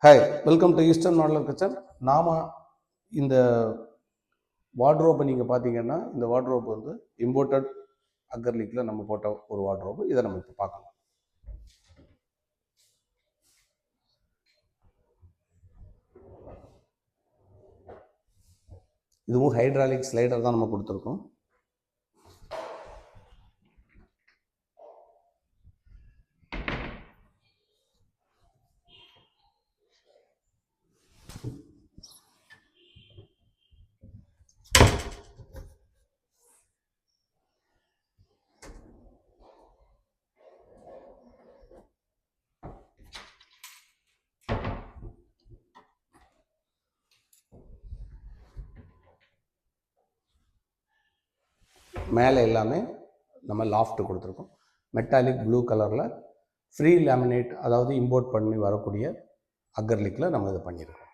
Hi, welcome to eastern modeller kitchen. நாம் இந்த வார்ட்ரோப்பை நீங்கள் பார்த்தீங்கன்னா, இந்த வார்ட்ரோப் வந்து இம்போர்ட்டட் அக்கர்லிக்கில் நம்ம போட்ட ஒரு வார்ட்ரோப்பு. இதை நம்ம இப்போ பார்க்கலாம். இதுவும் ஹைட்ராலிக் ஸ்லைடர் தான் நம்ம கொடுத்துருக்கோம். மேலே எல்லாமே நம்ம லாஃப்ட் கொடுத்துருக்கோம். மெட்டாலிக் ப்ளூ கலரில் ஃப்ரீ லேமினேட், அதாவது இம்போர்ட் பண்ணி வரக்கூடிய அக்கர்லிக்கில் நம்ம இதை பண்ணியிருக்கோம்.